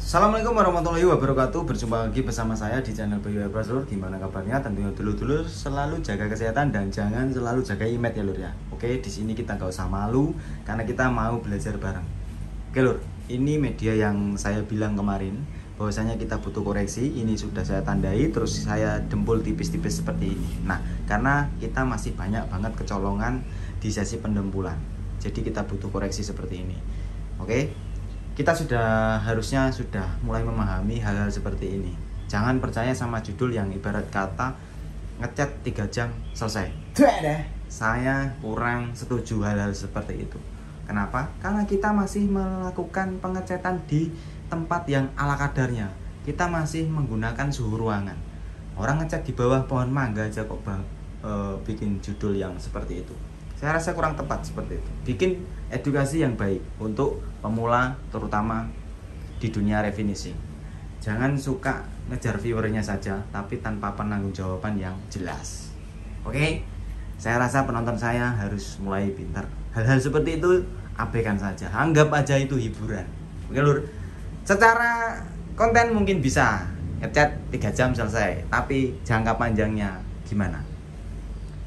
Assalamualaikum warahmatullahi wabarakatuh. Berjumpa lagi bersama saya di channel Bayu Brasur. Gimana kabarnya? Tentunya dulu-dulu selalu jaga kesehatan dan jangan selalu jaga image ya lur ya. Oke, di sini kita gak usah malu karena kita mau belajar bareng. Oke lur, ini media yang saya bilang kemarin bahwasanya kita butuh koreksi. Ini sudah saya tandai, terus saya dempul tipis-tipis seperti ini. Nah, karena kita masih banyak banget kecolongan di sesi pendempulan, jadi kita butuh koreksi seperti ini. Oke, kita harusnya sudah mulai memahami hal-hal seperti ini. Jangan percaya sama judul yang ibarat kata ngecat 3 jam selesai. Saya kurang setuju hal-hal seperti itu. Kenapa? Karena kita masih melakukan pengecatan di tempat yang ala kadarnya. Kita masih menggunakan suhu ruangan. Orang ngecat di bawah pohon mangga aja kok bikin judul yang seperti itu. Saya rasa kurang tepat seperti itu. Bikin edukasi yang baik untuk pemula, terutama di dunia refinishing. Jangan suka ngejar viewernya saja, tapi tanpa penanggung-jawaban yang jelas. Oke? Saya rasa penonton saya harus mulai pintar. Hal-hal seperti itu abaikan saja. Anggap aja itu hiburan. Oke lur? Secara konten mungkin bisa ngecat 3 jam selesai, tapi jangka panjangnya gimana?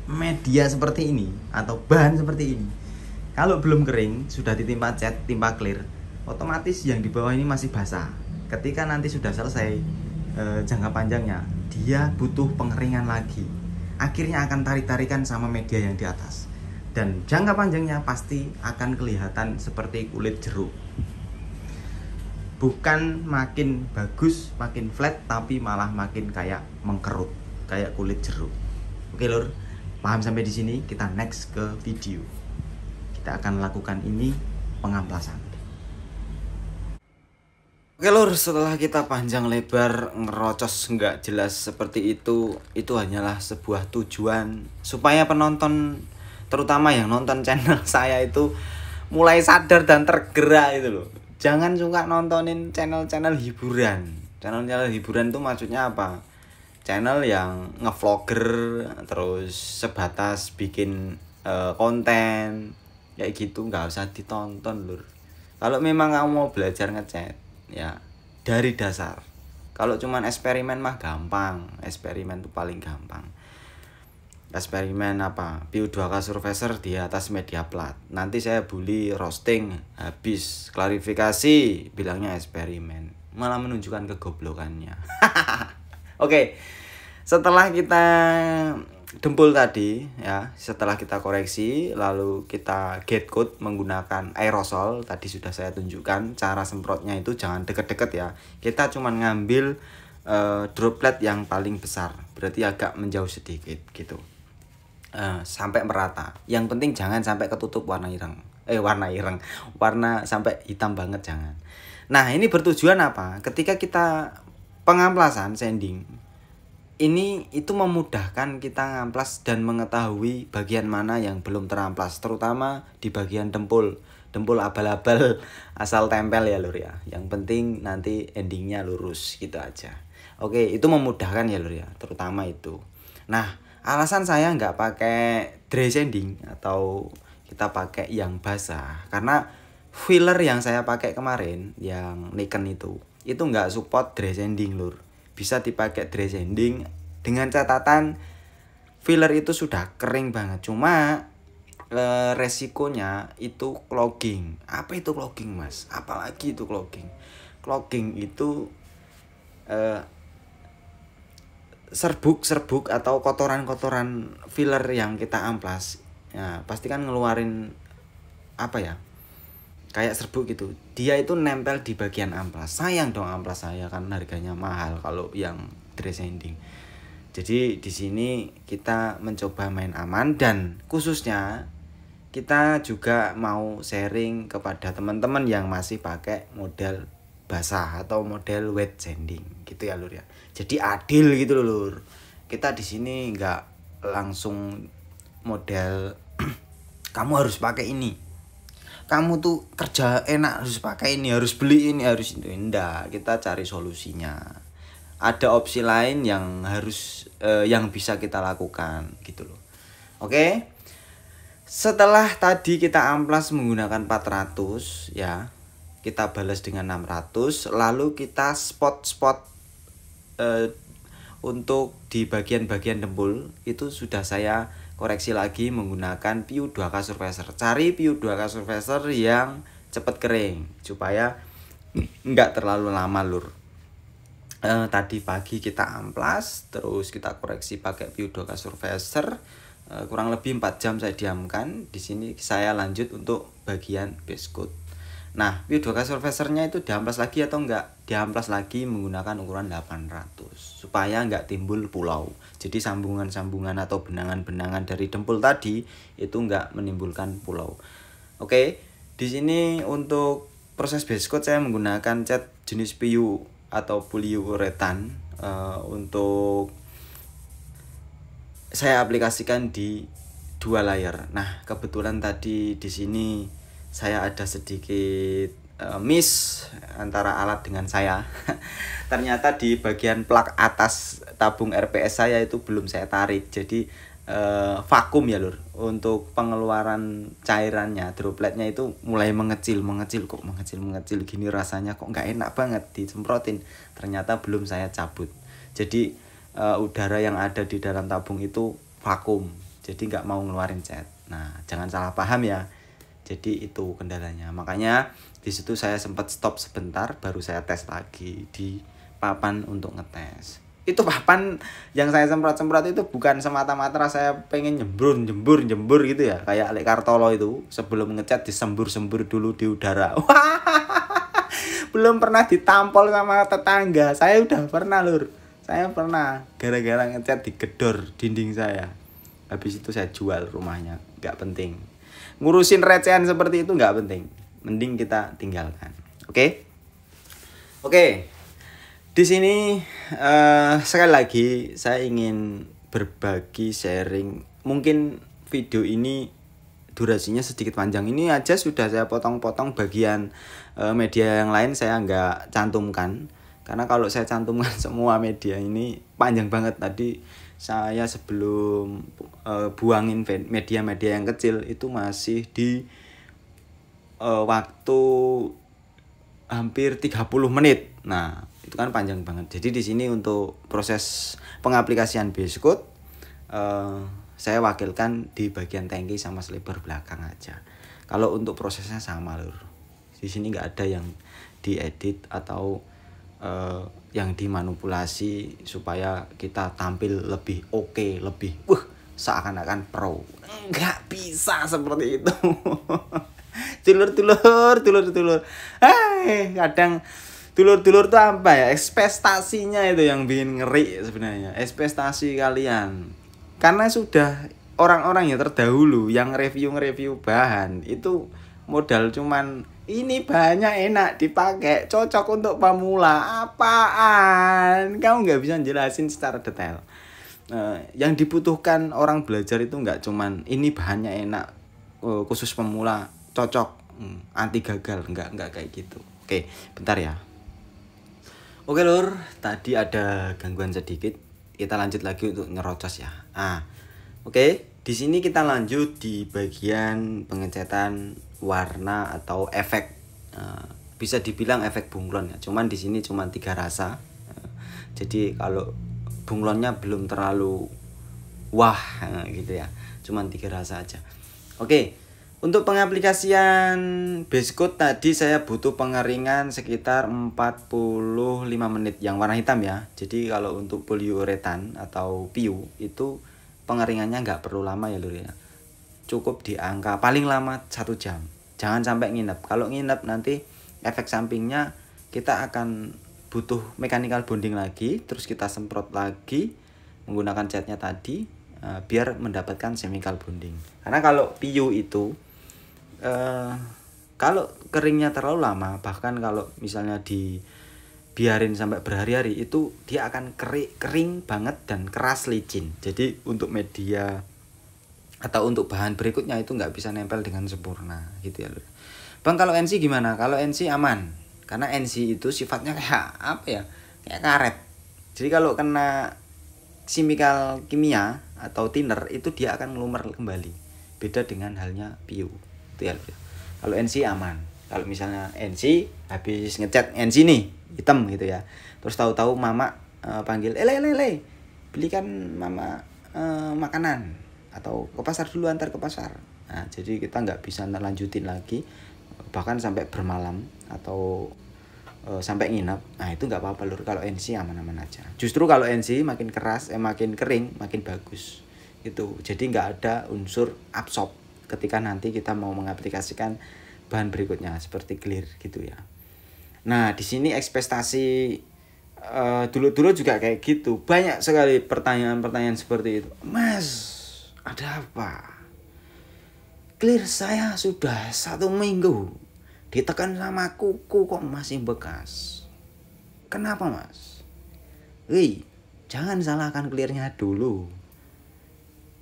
Media seperti ini atau bahan seperti ini kalau belum kering, sudah ditimpa cat, timpa clear, otomatis yang di bawah ini masih basah. Ketika nanti sudah selesai jangka panjangnya, dia butuh pengeringan lagi. Akhirnya akan tarik-tarikan sama media yang di atas. Dan jangka panjangnya pasti akan kelihatan seperti kulit jeruk. Bukan makin bagus, makin flat, tapi malah makin kayak mengkerut, kayak kulit jeruk. Oke lur, paham sampai di sini? Kita next ke video. Kita akan lakukan ini pengamplasan. Oke lur, setelah kita panjang lebar ngerocos nggak jelas seperti itu hanyalah sebuah tujuan supaya penonton, terutama yang nonton channel saya itu mulai sadar dan tergerak itu loh. Jangan suka nontonin channel-channel hiburan. Channel-channel hiburan itu maksudnya apa? Channel yang ngevlogger terus sebatas bikin konten kayak gitu, nggak usah ditonton lur. Kalau memang kamu mau belajar ngecat ya dari dasar. Kalau cuman eksperimen mah gampang. Eksperimen tuh paling gampang. Eksperimen apa? PU2K Surfacer di atas media plat. Nanti saya bully roasting, habis klarifikasi bilangnya eksperimen, malah menunjukkan kegoblokannya. Oke, setelah kita dempul tadi ya, setelah kita koreksi lalu kita get coat menggunakan aerosol. Tadi sudah saya tunjukkan cara semprotnya, itu jangan deket-deket ya. Kita cuma ngambil droplet yang paling besar, berarti agak menjauh sedikit gitu, sampai merata. Yang penting jangan sampai ketutup warna sampai hitam banget, jangan. Nah, ini bertujuan apa? Ketika kita pengamplasan sanding ini, itu memudahkan kita ngamplas dan mengetahui bagian mana yang belum teramplas, terutama di bagian dempul abal-abal asal tempel ya lur ya. Yang penting nanti endingnya lurus gitu aja. Oke, itu memudahkan ya lur ya, terutama itu. Nah, alasan saya nggak pakai dry sanding atau kita pakai yang basah karena filler yang saya pakai kemarin yang Nikon itu nggak support dry sanding lur. Bisa dipakai dry sanding dengan catatan filler itu sudah kering banget. Cuma resikonya itu clogging. Apa itu clogging mas? Apalagi itu clogging? Clogging itu serbuk atau kotoran-kotoran filler yang kita amplas ya, pasti kan ngeluarin apa ya, kayak serbuk gitu. Dia itu nempel di bagian amplas. Sayang dong amplas saya kan harganya mahal kalau yang dry sanding. Jadi di sini kita mencoba main aman, dan khususnya kita juga mau sharing kepada teman-teman yang masih pakai model basah atau model wet sanding gitu ya lur ya. Jadi adil gitu lur. Kita di sini nggak langsung model kamu harus pakai ini, kamu tuh kerja enak harus pakai ini, harus beli ini, harus itu. Enggak, kita cari solusinya. Ada opsi lain yang harus yang bisa kita lakukan gitu loh. Oke. Setelah tadi kita amplas menggunakan 400 ya, kita balas dengan 600, lalu kita spot untuk di bagian-bagian dempul itu sudah saya koreksi lagi menggunakan PU 2K Surfacer. Cari PU 2K Surfacer yang cepat kering supaya nggak terlalu lama lur. Tadi pagi kita amplas, terus kita koreksi pakai PU 2K Surfacer, kurang lebih 4 jam saya diamkan. Di sini saya lanjut untuk bagian base coat. Nah, PU 2K Surfacernya itu diamplas lagi atau enggak? Diamplas lagi menggunakan ukuran 800 supaya enggak timbul pulau. Jadi sambungan-sambungan atau benangan-benangan dari dempul tadi itu enggak menimbulkan pulau. Oke, di sini untuk proses base coat saya menggunakan cat jenis PU atau poliuretan untuk saya aplikasikan di 2 layer. Nah, kebetulan tadi di sini saya ada sedikit miss antara alat dengan saya. Ternyata di bagian plak atas tabung RPS saya itu belum saya tarik. Jadi vakum ya lur. Untuk pengeluaran cairannya, dropletnya itu mulai mengecil gini, rasanya kok nggak enak banget disemprotin. Ternyata belum saya cabut. Jadi udara yang ada di dalam tabung itu vakum. Jadi nggak mau ngeluarin cat. Nah, jangan salah paham ya. Jadi itu kendalanya. Makanya di situ saya sempat stop sebentar, baru saya tes lagi di papan untuk ngetes. Itu papan yang saya semprot-semprot itu bukan semata-mata saya pengen jembur gitu ya. Kayak Alek Kartolo itu sebelum ngecat disembur-sembur dulu di udara. Wah, belum pernah ditampol sama tetangga. Saya udah pernah lur. Saya pernah gara-gara ngecat digedor dinding saya. Habis itu saya jual rumahnya. Gak penting. Ngurusin recehan seperti itu gak penting. Mending kita tinggalkan. Oke? Di sini sekali lagi saya ingin berbagi sharing. Mungkin video ini durasinya sedikit panjang. Ini aja sudah saya potong-potong bagian media yang lain saya nggak cantumkan. Karena kalau saya cantumkan semua media ini panjang banget. Tadi saya sebelum buangin media-media yang kecil itu masih di waktu hampir 30 menit. Nah, itu kan panjang banget. Jadi di sini untuk proses pengaplikasian base coat saya wakilkan di bagian tangki sama sliper belakang aja. Kalau untuk prosesnya sama lur. Di sini nggak ada yang diedit atau yang dimanipulasi supaya kita tampil lebih oke, lebih seakan-akan pro. Nggak bisa seperti itu. Dulur. Kadang dulur tuh apa ya? Ekspektasinya itu yang bikin ngeri sebenarnya. Ekspektasi kalian. Karena sudah orang-orang yang terdahulu yang review bahan itu modal cuman ini bahannya enak dipakai, cocok untuk pemula. Apaan? Kamu nggak bisa jelasin secara detail. Yang dibutuhkan orang belajar itu nggak cuman ini bahannya enak, khusus pemula, cocok, anti gagal, nggak kayak gitu. Oke, bentar ya. Oke lur, tadi ada gangguan sedikit. Kita lanjut lagi untuk nyerocos ya. Oke, di sini kita lanjut di bagian pengecetan warna atau efek. Bisa dibilang efek bunglon ya. Cuman di sini cuma 3 rasa. Jadi kalau bunglonnya belum terlalu wah gitu ya. Cuman 3 rasa aja. Oke. Untuk pengaplikasian base coat tadi saya butuh pengeringan sekitar 45 menit yang warna hitam ya. Jadi kalau untuk poliuretan atau PU itu pengeringannya nggak perlu lama ya lur ya. Cukup di angka paling lama 1 jam. Jangan sampai nginep. Kalau nginep nanti efek sampingnya kita akan butuh mechanical bonding lagi. Terus kita semprot lagi menggunakan catnya tadi biar mendapatkan chemical bonding. Karena kalau PU itu kalau keringnya terlalu lama, bahkan kalau misalnya dibiarin sampai berhari-hari itu dia akan kering banget dan keras licin. Jadi untuk media atau untuk bahan berikutnya itu nggak bisa nempel dengan sempurna gitu ya. Bang, kalau NC gimana? Kalau NC aman, karena NC itu sifatnya kayak apa ya, kayak karet. Jadi kalau kena chemical kimia atau thinner itu dia akan ngelumer kembali. Beda dengan halnya PU. Itu ya. Kalau NC aman. Kalau misalnya NC habis ngecat NC nih hitam gitu ya, terus tahu-tahu mama panggil le belikan mama makanan, atau ke pasar dulu, antar ke pasar. Nah jadi kita nggak bisa lanjutin lagi, bahkan sampai bermalam atau sampai nginap. Nah itu nggak apa-apa lur, kalau NC aman-aman aja. Justru kalau NC makin keras makin kering makin bagus gitu, jadi nggak ada unsur absorb ketika nanti kita mau mengaplikasikan bahan berikutnya seperti clear gitu ya. Nah di sini ekspektasi dulu juga kayak gitu, banyak sekali pertanyaan-pertanyaan seperti itu. Mas, ada apa? Clear saya sudah 1 minggu ditekan sama kuku kok masih bekas. Kenapa mas? Wih, jangan salahkan clearnya dulu.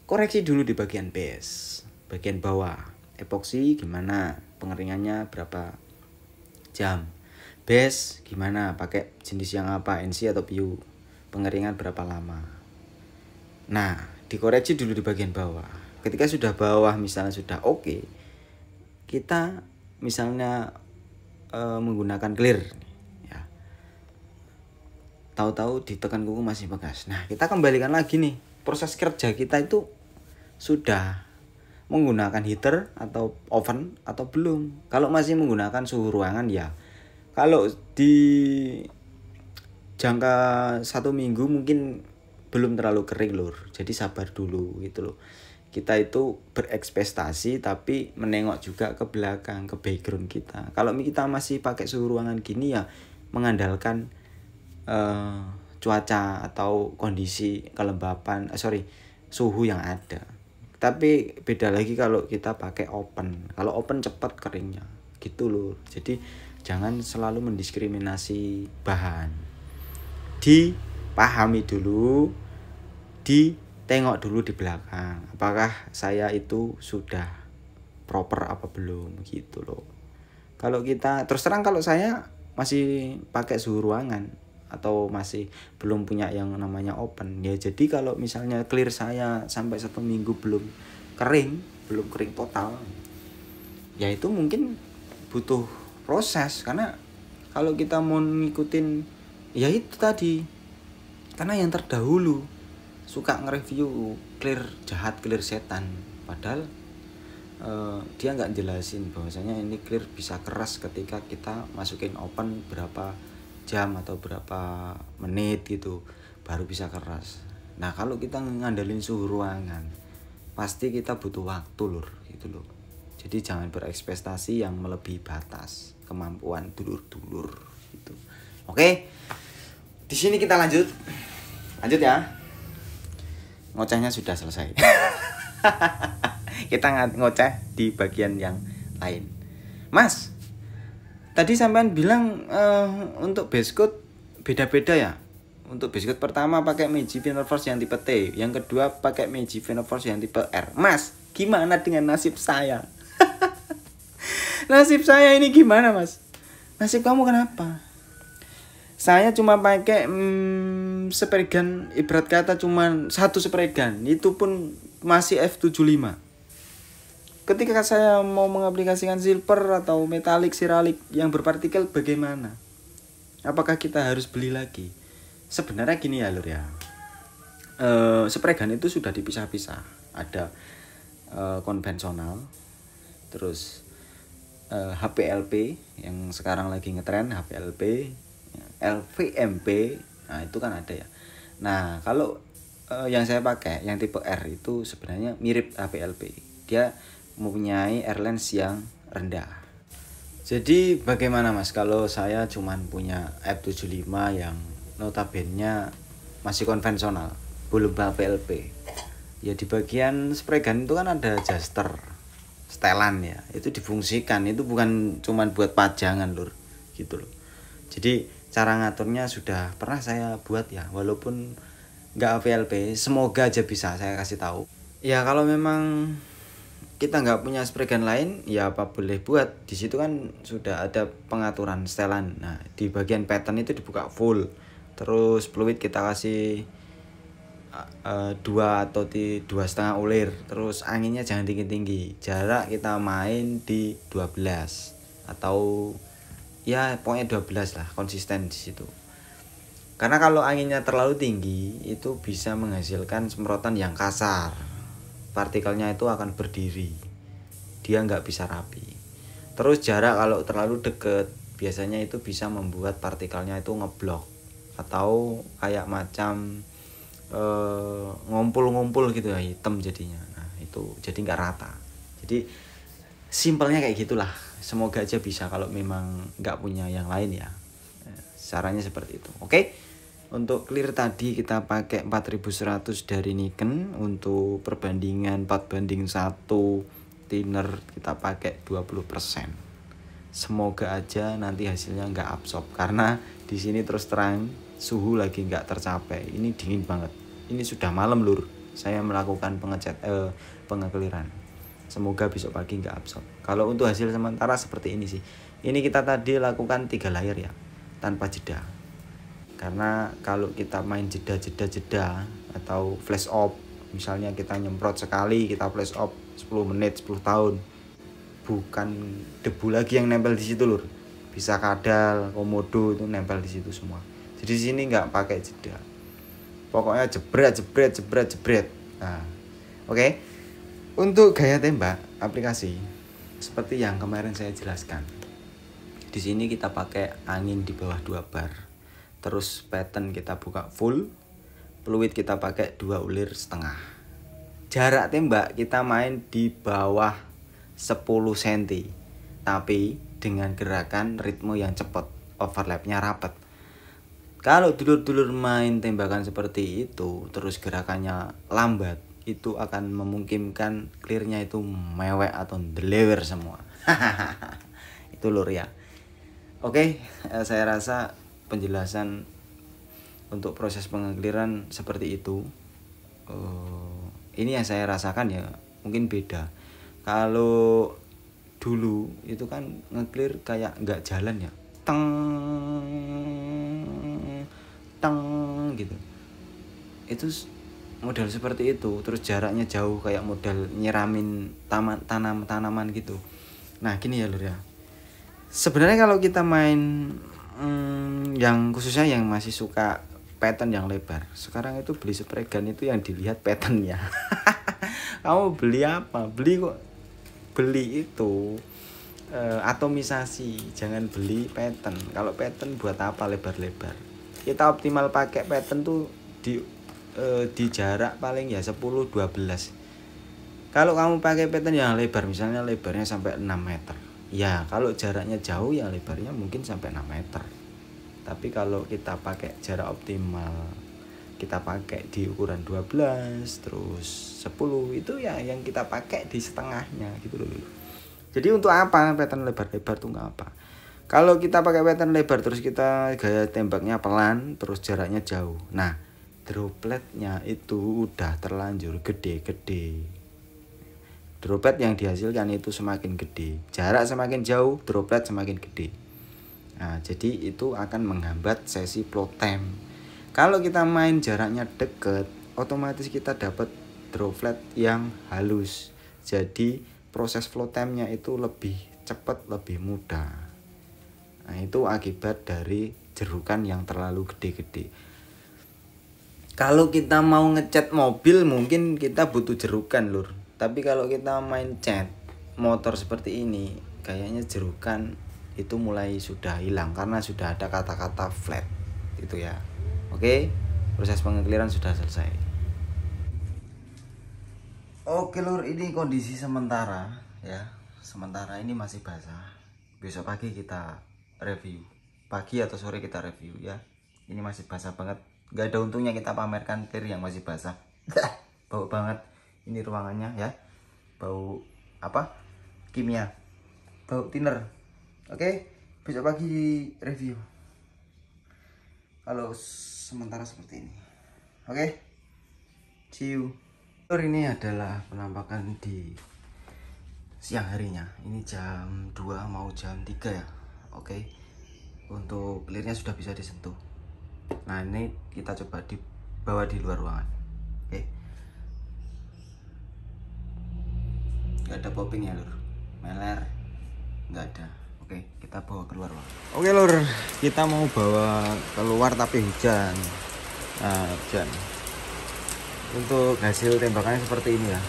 Koreksi dulu di bagian base, bagian bawah. Epoksi gimana? Pengeringannya berapa jam? Base gimana? Pakai jenis yang apa? NC atau PU? Pengeringan berapa lama? Nah, dikoreksi dulu di bagian bawah. Ketika sudah bawah misalnya sudah oke, kita misalnya menggunakan clear ya. Tahu-tahu ditekan kuku masih bekas. Nah, kita kembalikan lagi nih. Proses kerja kita itu sudah menggunakan heater atau oven atau belum. Kalau masih menggunakan suhu ruangan ya, kalau di jangka 1 minggu mungkin belum terlalu kering lur, jadi sabar dulu gitu loh. Kita itu berekspektasi tapi menengok juga ke belakang, ke background kita. Kalau kita masih pakai suhu ruangan gini ya mengandalkan cuaca atau kondisi kelembapan suhu yang ada. Tapi beda lagi kalau kita pakai open. Kalau open cepat keringnya gitu loh. Jadi jangan selalu mendiskriminasi bahan. Dipahami dulu, ditengok dulu di belakang. Apakah saya itu sudah proper apa belum gitu loh. Kalau kita terus terang, kalau saya masih pakai suhu ruangan atau masih belum punya yang namanya open ya, jadi kalau misalnya clear saya sampai 1 minggu belum kering total ya, itu mungkin butuh proses. Karena kalau kita mau ngikutin ya itu tadi, karena yang terdahulu suka nge-review clear jahat, clear setan, padahal dia nggak jelasin bahwasanya ini clear bisa keras ketika kita masukin open berapa jam atau berapa menit gitu baru bisa keras. Nah kalau kita ngandelin suhu ruangan pasti kita butuh waktu lur gitu loh. Jadi jangan berekspektasi yang melebihi batas kemampuan dulur-dulur gitu. Oke, di sini kita lanjut ya. Ngocehnya sudah selesai. Kita ngoceh di bagian yang lain. Mas, tadi sampean bilang untuk base coat beda-beda ya. Untuk base coat pertama pakai Meiji Venoforce yang tipe T, yang kedua pakai Meiji Venoforce yang tipe R. Mas, gimana dengan nasib saya? Nasib saya ini gimana mas? Nasib kamu kenapa? Saya cuma pakai sepregan, ibarat kata cuma 1 sepregan, itu pun masih F75. Ketika saya mau mengaplikasikan silver atau metalik, seralik yang berpartikel bagaimana? Apakah kita harus beli lagi? Sebenarnya gini ya lur ya, sepregan itu sudah dipisah-pisah. Ada konvensional, terus HPLP yang sekarang lagi ngetren, HPLP, LVMP, nah itu kan ada ya. Nah kalau yang saya pakai yang tipe R itu sebenarnya mirip HPLP, dia mempunyai airlines yang rendah. Jadi bagaimana mas kalau saya cuman punya F75 yang notabene masih konvensional, belum HPLP. Ya di bagian spray gun itu kan ada adjuster setelan ya, itu difungsikan, itu bukan cuman buat pajangan lur gitu loh. Jadi cara ngaturnya sudah pernah saya buat ya, walaupun nggak HPLP, semoga aja bisa saya kasih tahu. Ya kalau memang kita nggak punya spray gun lain ya apa boleh buat. Di situ kan sudah ada pengaturan setelan. Nah di bagian pattern itu dibuka full, terus fluid kita kasih 2 atau 2,5 ulir, terus anginnya jangan tinggi-tinggi, jarak kita main di 12 atau ya pokoknya 12 lah, konsisten di situ. Karena kalau anginnya terlalu tinggi itu bisa menghasilkan semprotan yang kasar, partikelnya itu akan berdiri, dia nggak bisa rapi. Terus jarak kalau terlalu deket biasanya itu bisa membuat partikelnya itu ngeblok atau kayak macam ngumpul-ngumpul gitu ya, hitam jadinya. Nah itu jadi nggak rata. Jadi simpelnya kayak gitulah. Semoga aja bisa kalau memang nggak punya yang lain ya. Caranya seperti itu. Oke. Untuk clear tadi kita pakai 4100 dari Niken. Untuk perbandingan 4:1 thinner kita pakai 20%. Semoga aja nanti hasilnya nggak absorb, karena di sini terus terang suhu lagi nggak tercapai. Ini dingin banget. Ini sudah malam lur. Saya melakukan pengekliran. Semoga besok pagi nggak absorb. Kalau untuk hasil sementara seperti ini sih. Ini kita tadi lakukan 3 layer ya, tanpa jeda. Karena kalau kita main jeda atau flash off, misalnya kita nyemprot sekali, kita flash off 10 menit, 10 tahun, bukan debu lagi yang nempel di situ lur. Bisa kadal, komodo itu nempel di situ semua. Jadi di sini nggak pakai jeda. Pokoknya jebret. Nah, oke. Untuk gaya tembak aplikasi seperti yang kemarin saya jelaskan. Di sini kita pakai angin di bawah 2 bar. Terus pattern kita buka full. Fluid kita pakai 2 ulir setengah. Jarak tembak kita main di bawah 10 cm. Tapi dengan gerakan ritme yang cepat, overlapnya rapat. Kalau dulur-dulur main tembakan seperti itu, terus gerakannya lambat, itu akan memungkinkan clearnya itu mewek atau delewer semua. Itu lur ya. Oke, saya rasa penjelasan untuk proses pengekliran seperti itu. Ini yang saya rasakan ya, mungkin beda. Kalau dulu itu kan ngeklir kayak nggak jalan ya, teng gitu. Itu model seperti itu, terus jaraknya jauh kayak model nyiramin tanaman gitu. Nah gini ya lur ya, sebenarnya kalau kita main yang khususnya yang masih suka pattern yang lebar, sekarang itu beli spray gun itu yang dilihat patternnya. Kamu beli apa? Beli itu atomisasi, jangan beli pattern. Kalau pattern buat apa lebar-lebar? Kita optimal pakai pattern tuh di jarak paling ya 10-12. Kalau kamu pakai pattern yang lebar, misalnya lebarnya sampai 6 meter, ya kalau jaraknya jauh ya lebarnya mungkin sampai 6 meter. Tapi kalau kita pakai jarak optimal, kita pakai di ukuran 12 terus 10, itu ya yang kita pakai di setengahnya gitu loh. Jadi untuk apa pattern lebar-lebar tuh nggak apa. Kalau kita pakai pattern lebar terus kita gaya tembaknya pelan terus jaraknya jauh, nah dropletnya itu udah terlanjur gede-gede. Droplet yang dihasilkan itu semakin gede, jarak semakin jauh, droplet semakin gede. Nah jadi itu akan menghambat sesi flow time. Kalau kita main jaraknya deket, otomatis kita dapat droplet yang halus. Jadi proses flow time-nya itu lebih cepat, lebih mudah. Nah itu akibat dari jerukan yang terlalu gede-gede. Kalau kita mau ngecat mobil mungkin kita butuh jerukan lur. Tapi kalau kita main cat motor seperti ini, kayaknya jerukan itu mulai sudah hilang karena sudah ada kata-kata flat gitu ya. Oke, proses pengekliran sudah selesai. Oke lur, ini kondisi sementara ya. Sementara ini masih basah. Besok pagi kita review. Pagi atau sore kita review ya. Ini masih basah banget. Gak ada untungnya kita pamerkan clear yang masih basah. Bau banget ini ruangannya ya. Bau apa? Kimia. Bau thinner. Oke, besok pagi review. Kalau sementara seperti ini. Oke. See you. Ini adalah penampakan di siang harinya. Ini jam 2 mau jam 3 ya. Oke. Untuk clearnya sudah bisa disentuh. Nah, ini kita coba dibawa di luar ruangan. Oke. Gak ada popping ya lur. Meler. Gak ada. Oke. Oke, kita bawa keluar. Oke lur, kita mau bawa keluar tapi hujan. Nah, hujan. Untuk hasil tembakannya seperti ini ya.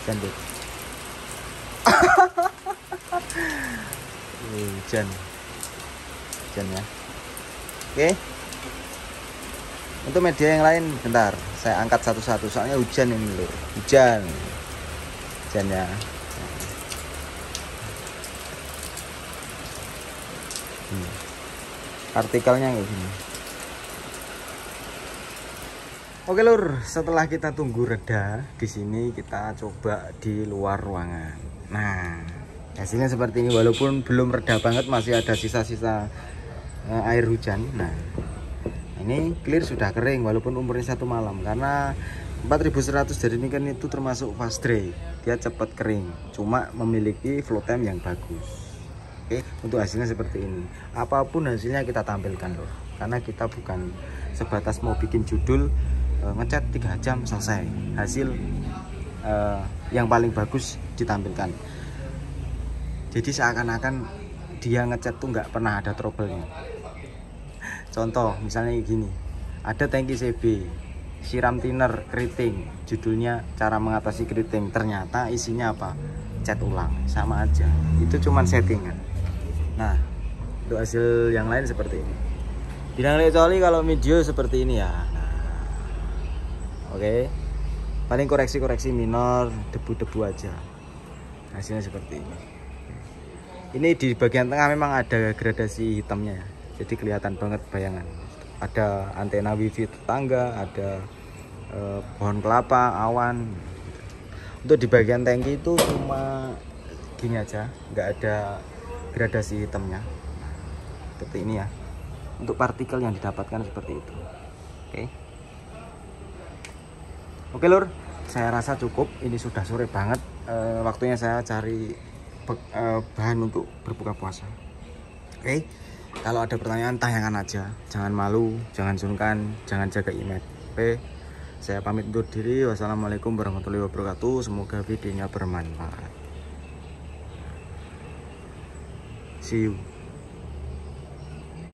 Cantik. Hujan. Hujan ya. Oke. Untuk media yang lain bentar, saya angkat satu-satu soalnya hujan ini lur. Hujan. Hujan ya. Partikelnya kayak gini. Oke lur, setelah kita tunggu reda, di sini kita coba di luar ruangan. Nah, hasilnya seperti ini, walaupun belum reda banget, masih ada sisa-sisa air hujan. Nah, ini clear sudah kering walaupun umurnya 1 malam, karena 4100 dari ini kan itu termasuk fast dry, dia cepat kering, cuma memiliki flow time yang bagus. Oke, untuk hasilnya seperti ini. Apapun hasilnya kita tampilkan loh, karena kita bukan sebatas mau bikin judul ngecat 3 jam selesai. Hasil yang paling bagus ditampilkan. Jadi seakan-akan dia ngecat tuh nggak pernah ada trouble-nya. Contoh misalnya gini, ada tangki CB, siram thinner keriting, judulnya cara mengatasi keriting, ternyata isinya apa? Cat ulang, sama aja. Itu cuman settingan. Nah, untuk hasil yang lain seperti ini. Tidak kecuali kalau video seperti ini ya. Nah, oke. Paling koreksi-koreksi minor, debu-debu aja. Hasilnya seperti ini. Ini di bagian tengah memang ada gradasi hitamnya ya. Jadi kelihatan banget bayangan. Ada antena wifi tetangga, ada pohon kelapa, awan. Untuk di bagian tangki itu cuma gini aja, nggak ada gradasi hitamnya. Seperti ini ya. Untuk partikel yang didapatkan seperti itu. Oke. Oke lur, saya rasa cukup. Ini sudah sore banget. Waktunya saya cari bahan untuk berbuka puasa. Oke. Kalau ada pertanyaan tanyakan aja. Jangan malu, jangan sungkan, jangan jaga image. Oke. Saya pamit undur diri. Wassalamualaikum warahmatullahi wabarakatuh. Semoga videonya bermanfaat. See you.